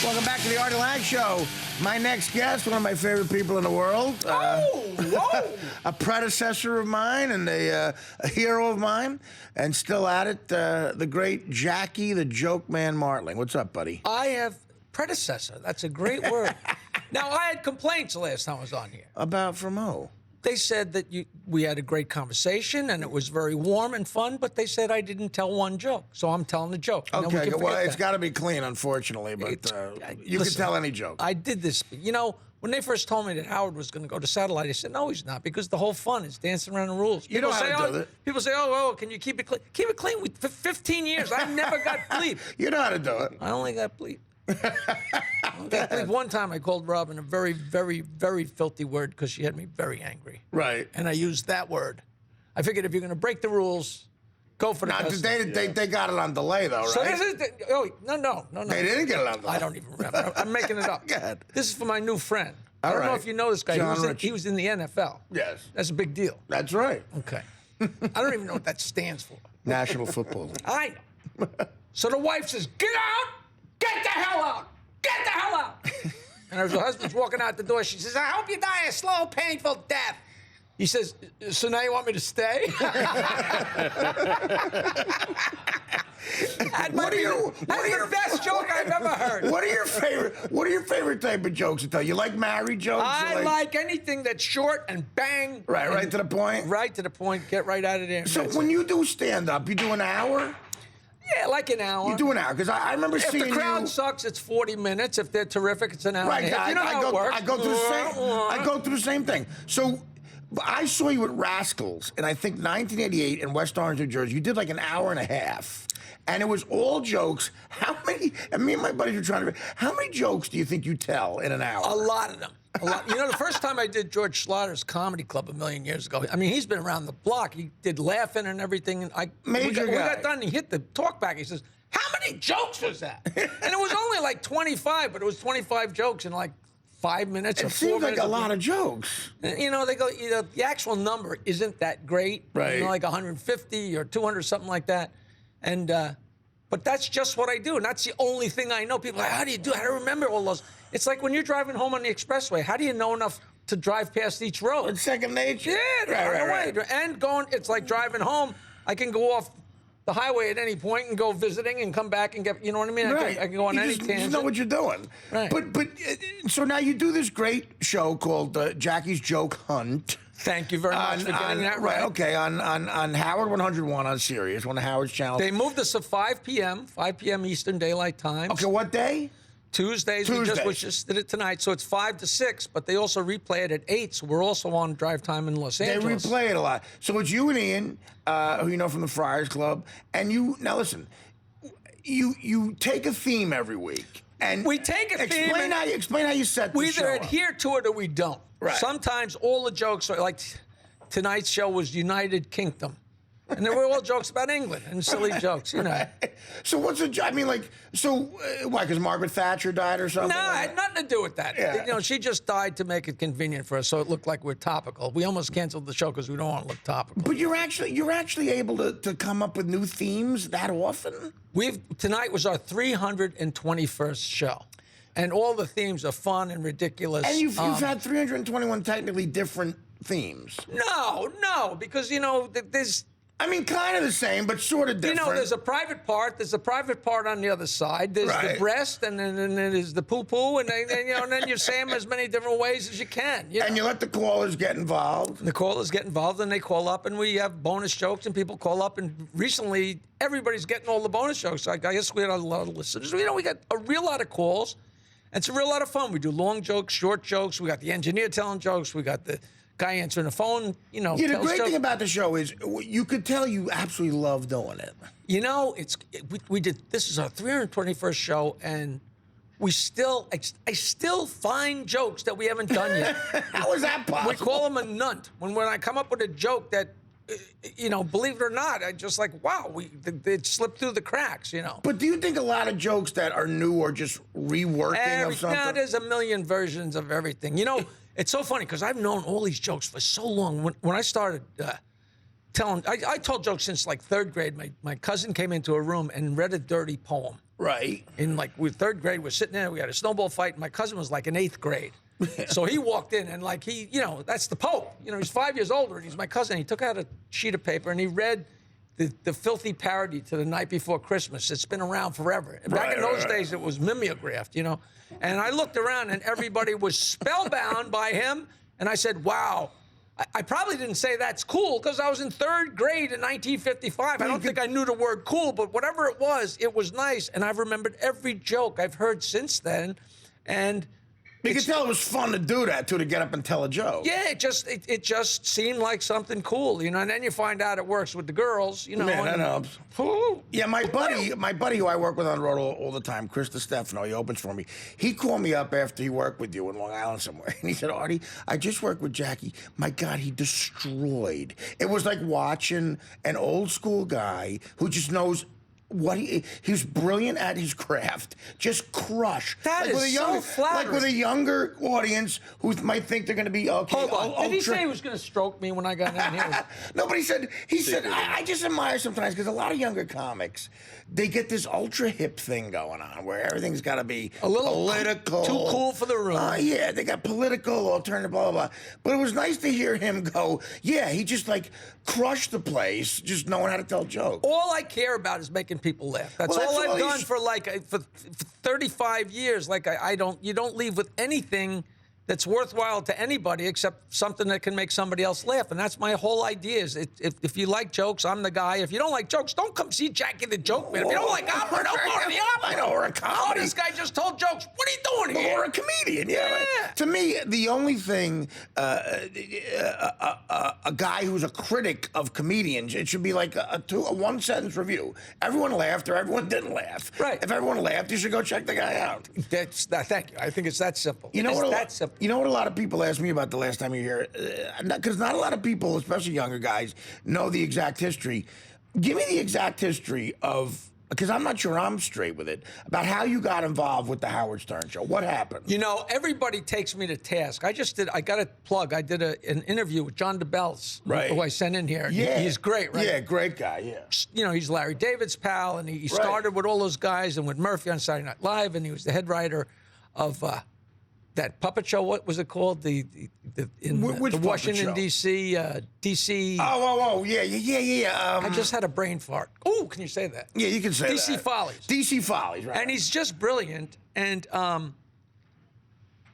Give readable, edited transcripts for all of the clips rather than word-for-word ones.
Welcome back to the Artie Lange Show. My next guest, one of my favorite people in the world. Whoa! A predecessor of mine and a hero of mine, and still at it, the great Jackie the Joke Man Martling. What's up, buddy? I have predecessor. That's a great word. Now, I had complaints the last time I was on here. About from who? They said that we had a great conversation and it was very warm and fun, but they said I didn't tell one joke, so I'm telling the joke. Okay, well, it's got to be clean, unfortunately, but you can tell any joke. I did this. You know, when they first told me that Howard was going to go to satellite, I said, no, he's not, because the whole fun is dancing around the rules. You know how to do it. People say, oh, can you keep it clean? Keep it clean. For 15 years, I never got bleep. You know how to do it. I only got bleep. One time I called Robin a very, very, very filthy word because she had me very angry. Right. And I used that word. I figured if you're going to break the rules, go for the customer. They got it on delay, though, right? So this is no. They didn't get it on delay. I don't even remember. I'm making it up. Go ahead. This is for my new friend. I don't know if you know this guy. He was in the NFL. Yes. That's a big deal. That's right. Okay. I don't even know what that stands for. National Football League. I know. So the wife says, get out! Get the hell out! Get the hell out! And as her husband's walking out the door, she says, I hope you die a slow, painful death. He says, so now you want me to stay? That's the best joke I've ever heard. What are your favorite type of jokes to tell? You like married jokes? I like anything that's short and bang. Right to the point? Right to the point. Get right out of there. So when you do stand-up, you do an hour? Yeah, like an hour. You do an hour, because I remember seeing you... If the crowd sucks, it's 40 minutes. If they're terrific, it's an hour and a half. You know how it works. I go through the same thing. So I saw you at Rascals in, I think, 1988 in West Orange, New Jersey. You did like an hour and a half. And it was all jokes. How many, and me and my buddies were trying to, how many jokes do you think you tell in an hour? A lot of them. A lot. You know, the first time I did George Schlotter's Comedy Club a million years ago, I mean, he's been around the block. He did Laughing and everything. And we got done, and he hit the talk back. He says, how many jokes was that? And it was only like 25, but it was 25 jokes in like 5 minutes or 4 minutes. It seems like a lot of jokes. You know, the actual number isn't that great. Right. You know, like 150 or 200, something like that. And, but that's just what I do. And that's the only thing I know. People are like, how do you do it? How do you remember all those? It's like when you're driving home on the expressway. How do you know enough to drive past each road? It's second nature. Yeah, right. And it's like driving home. I can go off the highway at any point and go visiting and come back and get, you know what I mean? Right. I can go on any tangent. You just know what you're doing. Right. But so now you do this great show called Jackie's Joke Hunt. Thank you very much for getting that right. Okay, on Howard 101 on Sirius, one of Howard's channels. They moved us to 5 p.m., 5 p.m. Eastern Daylight Time. Okay, what day? Tuesdays. We just did it tonight, so it's 5 to 6, but they also replay it at 8, so we're also on drive time in Los Angeles. They replay it a lot. So it's you and Ian, who you know from the Friars Club, and you, now listen, you take a theme every week. And we take a theme. Explain how you set the show We either adhere to it or we don't. Right. Sometimes all the jokes are like tonight's show was United Kingdom. And there were all jokes about England and silly jokes, you know. So what's the, I mean, like, so why, because Margaret Thatcher died or something? No, it had nothing to do with that. Yeah. You know, she just died to make it convenient for us, so it looked like we're topical. We almost canceled the show because we don't want to look topical. But you're actually able to come up with new themes that often? Tonight was our 321st show. And all the themes are fun and ridiculous. And you've had 321 technically different themes. No, because, you know, there's... I mean, kind of the same, but sort of different. You know, there's a private part. There's a private part on the other side. There's the breast, and then there's the poo-poo, and then you say them as many different ways as you can. You know? And you let the callers get involved. The callers get involved, and they call up, and we have bonus jokes, and people call up. And recently, everybody's getting all the bonus jokes. I guess we had a lot of listeners. You know, we got a real lot of calls, and it's a real lot of fun. We do long jokes, short jokes. We got the engineer telling jokes. We got the guy answering the phone, you know. Yeah, the great thing about the show is you could tell you absolutely love doing it. You know, we did, this is our 321st show, and I still find jokes that we haven't done yet. How is that possible? We call them a nunt. When I come up with a joke that, you know, believe it or not, I just like, wow, it slipped through the cracks, you know. But do you think a lot of jokes that are new are just reworking of something? No, there's a million versions of everything. You know, it's so funny because I've known all these jokes for so long. When I started telling, I told jokes since like 3rd grade. My cousin came into a room and read a dirty poem. Right. In like third grade, we're sitting there, we had a snowball fight, and my cousin was like in 8th grade. So he walked in and like that's the Pope. He's 5 years older and he's my cousin. He took out a sheet of paper and he read the filthy parody to The Night Before Christmas. It's been around forever. And back in those days, it was mimeographed, And I looked around and everybody was spellbound by him. And I said, wow. I probably didn't say that's cool because I was in 3rd grade in 1955. I don't think I knew the word cool, but whatever it was nice. And I've remembered every joke I've heard since then. And you could tell it was fun to do that, too, to get up and tell a joke. Yeah, it just seemed like something cool, And then you find out it works with the girls, Man, that helps. Yeah, my buddy who I work with on the road all the time, Chris DiStefano, he opens for me. He called me up after he worked with you in Long Island somewhere, and he said, Artie, I just worked with Jackie. My God, he destroyed. It was like watching an old school guy who just knows what he was brilliant at his craft, just crush. That is so flattering. Like with a younger audience who might think they're going to be okay. Hold on. Did he say he was going to stroke me when I got in here? No, but he said I just admire sometimes because a lot of younger comics, they get this ultra hip thing going on where everything's got to be a little political, too cool for the room. Yeah, they got political, alternative, blah blah blah. But it was nice to hear him go. Yeah, he just like crushed the place, just knowing how to tell jokes. All I care about is making people laugh. That's all I've done for 35 years. Like you don't leave with anything that's worthwhile to anybody except something that can make somebody else laugh. And that's my whole idea is if you like jokes, I'm the guy. If you don't like jokes, don't come see Jackie the Joke Man. If you don't like opera, don't go to the opera. I know, or a comedy. Oh, this guy just told jokes. What are you doing here? Or a comedian, yeah. Right. To me, the only thing, a guy who's a critic of comedians, it should be like a one-sentence review. Everyone laughed or everyone didn't laugh. Right. If everyone laughed, you should go check the guy out. Thank you. I think it's that simple. You know what a lot of people ask me about the last time you were here? Because not a lot of people, especially younger guys, know the exact history. Give me the exact history of, because I'm not sure I'm straight with it, about how you got involved with the Howard Stern show. What happened? Everybody takes me to task. I got a plug. I did an interview with John DeBells, who I sent in here. Yeah. He's great, right? Yeah, great guy, yeah. He's Larry David's pal, and he started with all those guys and with Murphy on Saturday Night Live, and he was the head writer of that puppet show. What was it called? The Washington D.C. Yeah. I just had a brain fart. Oh, can you say that? Yeah, you can say DC that. Follies. DC Follies, right? And he's just brilliant. And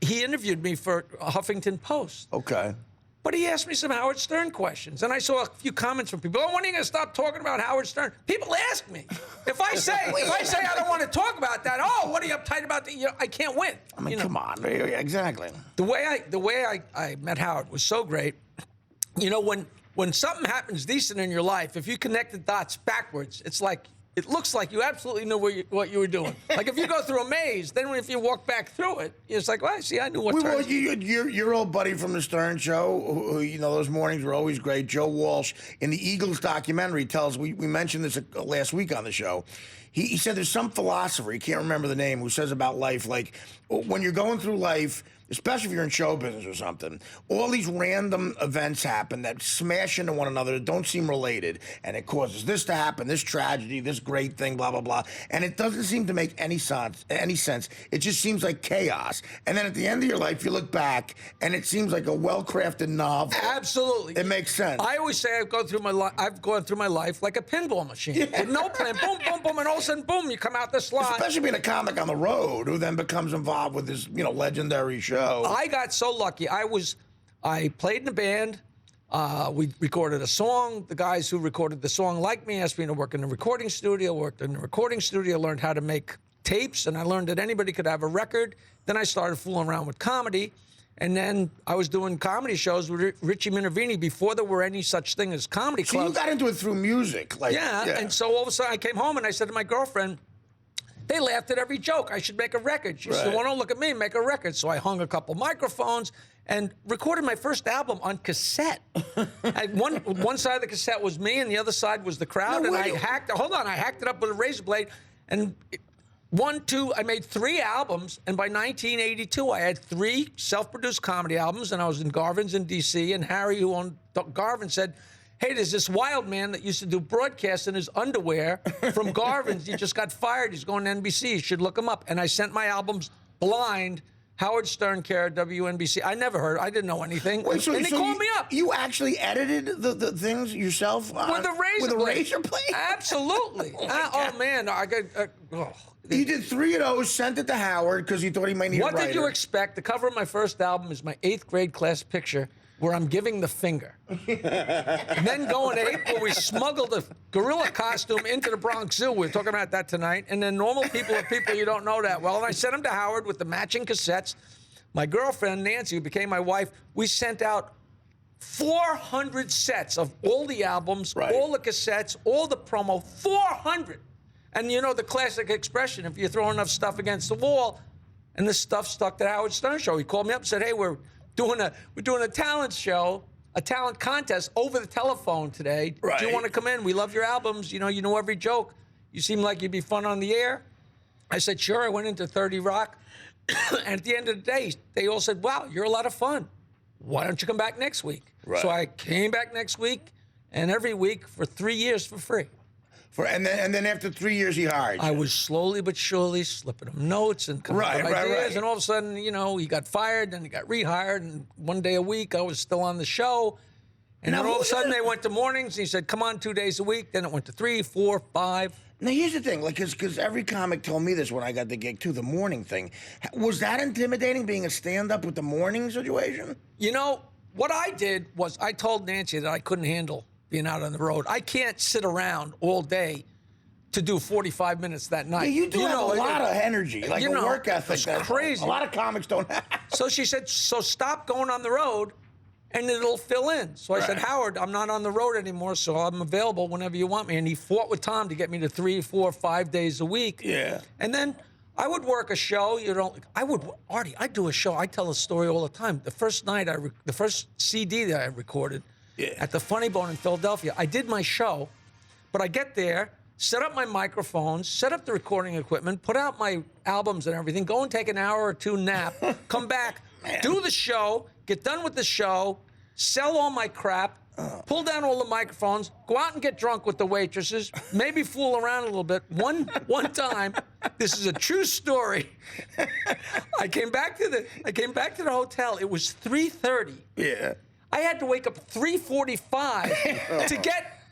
he interviewed me for Huffington Post. Okay. But he asked me some Howard Stern questions, and I saw a few comments from people. Oh, when are you going to stop talking about Howard Stern? People ask me. If I say I don't want to talk about that, what are you uptight about? I can't win. I mean, come on, exactly. The way I met Howard was so great. When something happens decent in your life, if you connect the dots backwards, it looks like you absolutely knew what you were doing. Like if you go through a maze, then if you walk back through it, it's like, well, see, I knew what turns. Your old buddy from the Stern Show, who, those mornings were always great, Joe Walsh, in the Eagles documentary tells, we mentioned this last week on the show, he said there's some philosopher, he can't remember the name, who says about life, like, when you're going through life, especially if you're in show business or something, all these random events happen that smash into one another that don't seem related, and it causes this to happen, this tragedy, this great thing, blah, blah, blah, and it doesn't seem to make any sense. It just seems like chaos. And then at the end of your life, you look back, and it seems like a well-crafted novel. Absolutely. It makes sense. I always say I've gone through my life like a pinball machine. Yeah. With no plan, boom, boom, boom, and all of a sudden, boom, you come out the slot. Especially being a comic on the road who then becomes involved with this, legendary show. I got so lucky. I played in a band. We recorded a song. The guys who recorded the song liked me, asked me to work in the recording studio. Worked in the recording studio, learned how to make tapes, and I learned that anybody could have a record. Then I started fooling around with comedy, and then I was doing comedy shows with Richie Minervini before there were any such thing as comedy clubs. So you got into it through music. Yeah, and so all of a sudden I came home and I said to my girlfriend, they laughed at every joke. I should make a record. She said, well, don't look at me, make a record. So I hung a couple microphones and recorded my first album on cassette. One side of the cassette was me and the other side was the crowd. I hacked it up with a razor blade. And I made 3 albums. And by 1982, I had 3 self-produced comedy albums. And I was in Garvin's in D.C. And Harry, who owned Garvin, said, hey, there's this wild man that used to do broadcasts in his underwear from Garvin's. He just got fired. He's going to NBC. You should look him up. And I sent my albums blind. Howard Stern, Care, WNBC. I never heard. I didn't know anything. Wait, and they called me up. You actually edited the things yourself? With a razor blade? Absolutely. Oh, man. I got... You did 3 of those, sent it to Howard because you thought he might need a writer. What did you expect? The cover of my first album is my 8th grade class picture where I'm giving the finger. And then going to April, we smuggled a gorilla costume into the Bronx Zoo. We were talking about that tonight. And then normal people are people you don't know that well. And I sent them to Howard with the matching cassettes. My girlfriend, Nancy, who became my wife, we sent out 400 sets of all the albums, all the cassettes, all the promo, 400. And you know the classic expression, if you throw enough stuff against the wall, and the stuff stuck to the Howard Stern show. He called me up and said, hey, we're doing a talent show, a talent contest over the telephone today. Right. Do you want to come in? We love your albums. You know every joke. You seem like you'd be fun on the air. I said, sure. I went into 30 Rock. And at the end of the day, they all said, wow, you're a lot of fun. Why don't you come back next week? Right. So I came back next week, and every week for 3 years for free. And then after 3 years, he hired you. I was slowly but surely slipping him notes and coming up with ideas, and all of a sudden, he got fired, then he got rehired, and one day a week I was still on the show, and then all of a sudden they went to mornings, and he said, come on 2 days a week, then it went to 3, 4, 5. Now, here's the thing, because every comic told me this when I got the gig, too, the morning thing. Was that intimidating, being a stand-up with the morning situation? What I did was I told Nancy that I couldn't handle being out on the road. I can't sit around all day to do 45 minutes that night. Yeah, you do have a lot of energy, like a work ethic. It's crazy. A lot of comics don't have. So she said, so stop going on the road, and it'll fill in. So I said, Howard, I'm not on the road anymore, so I'm available whenever you want me. And he fought with Tom to get me to 3, 4, 5 days a week. Yeah. And then I would work a show. Artie, I do a show. I tell a story all the time. The first night, the first CD that I recorded, at the Funny Bone in Philadelphia. I did my show, but I get there, set up my microphones, set up the recording equipment, put out my albums and everything, go and take an hour or two nap, come back, do the show, get done with the show, sell all my crap, pull down all the microphones, go out and get drunk with the waitresses, maybe fool around a little bit. One time, this is a true story. I came back to the hotel. It was 3:30. Yeah. I had to wake up 3:45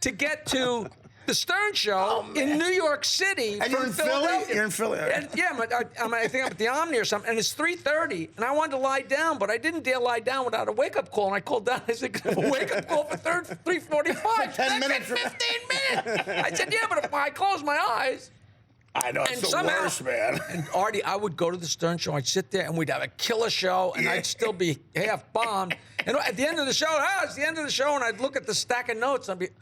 to get to the Stern Show in New York City. And you're in Philly? You're in Philly. And, yeah, I think I'm at the Omni or something, and it's 3:30, and I wanted to lie down, but I didn't dare lie down without a wake-up call, and I called down. I said, wake-up call for 3:45. 10 minutes. 15 minutes. I said, yeah, but if I close my eyes... I know, it's the worst, man. And Artie, I would go to the Stern Show, I'd sit there, and we'd have a killer show, and I'd still be half bombed. And at the end of the show, it's the end of the show, and I'd look at the stack of notes, and I'd be,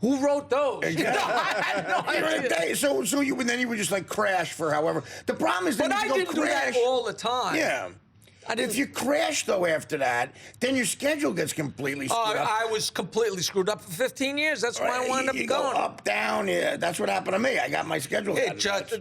who wrote those? I had no idea. So then you would just like crash for however. The problem is, then but I didn't do that all the time. Yeah. If you crash, though, after that, then your schedule gets completely screwed up. I was completely screwed up for 15 years. That's why I wound up going. Go up, down. Yeah, that's what happened to me. I got my schedule.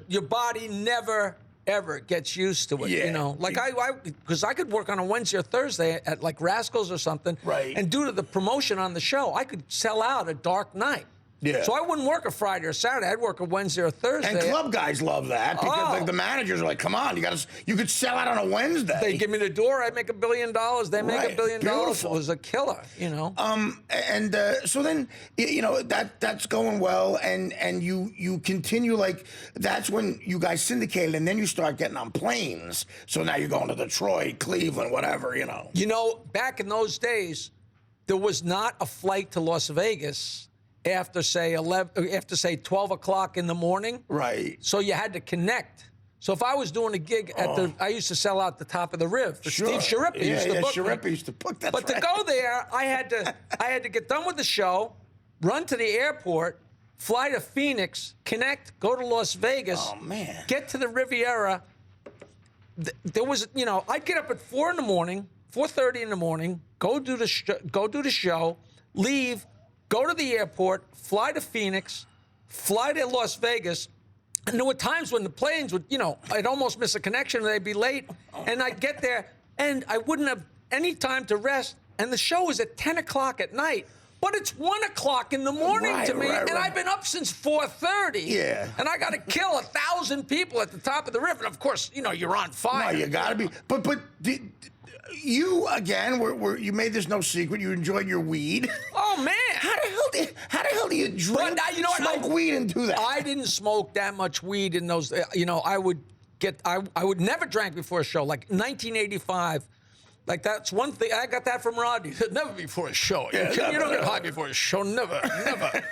Your body never, ever gets used to it. Yeah. Like because I could work on a Wednesday or Thursday at like Rascals or something. Right. And due to the promotion on the show, I could sell out a dark night. Yeah. So I wouldn't work a Friday or Saturday. I'd work a Wednesday or Thursday. And club guys love that because like the managers are like, "Come on, you could sell out on a Wednesday." They give me the door. I make $1 billion. They make $1 billion. It was a killer, And so then that's going well, and you continue like that's when you guys syndicated, and then you start getting on planes. So now you're going to Detroit, Cleveland, whatever. Back in those days, there was not a flight to Las Vegas after say 12 o'clock in the morning. Right. So you had to connect. So if I was doing a gig I used to sell out the top of the Riv. Steve Sharippa used to book Sharippa used to book that. But to go there, I had to get done with the show, run to the airport, fly to Phoenix, connect, go to Las Vegas. Oh man. Get to the Riviera. There was, I'd get up at 4 in the morning, 4:30 in the morning, go do the show, leave. Go to the airport, fly to Phoenix, fly to Las Vegas, and there were times when the planes would, I'd almost miss a connection, they'd be late, and I'd get there, and I wouldn't have any time to rest, and the show was at 10 o'clock at night. But it's 1 o'clock in the morning to me, and I've been up since 4:30. Yeah. And I got to kill 1,000 people at the top of the riff. And of course, you know, you're on fire. No, you got to be. But you again, you made this no secret. You enjoyed your weed. Oh man, how the hell do you drink, smoke weed, and do that? I didn't smoke that much weed in those. You know, I would never drank before a show. Like 1985. Like, that's one thing. I got that from Rodney. Never before a show. You don't get high before a show. Never,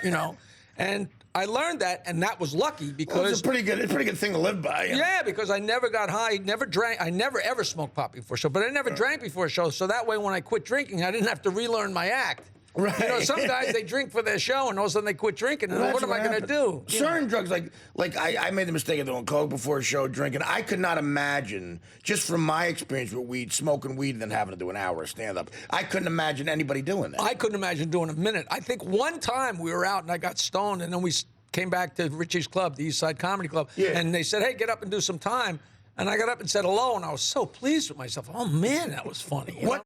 you know. And I learned that, and that was lucky because... it's a pretty good thing to live by. Yeah, because I never got high, never drank. I never, ever smoked pot before a show, but I never drank before a show, so that way when I quit drinking, I didn't have to relearn my act. Right. You know, some guys, they drink for their show, and all of a sudden they quit drinking, and what am I going to do? Certain drugs, like I made the mistake of doing coke before a show, drinking. I could not imagine, just from my experience with weed, smoking weed and then having to do an hour of stand-up. I couldn't imagine anybody doing that. I couldn't imagine doing a minute. I think one time we were out, and I got stoned, and then we came back to Richie's Club, the East Side Comedy Club, and they said, hey, get up and do some time. And I got up and said hello, and I was so pleased with myself. Oh, man, that was funny. You know?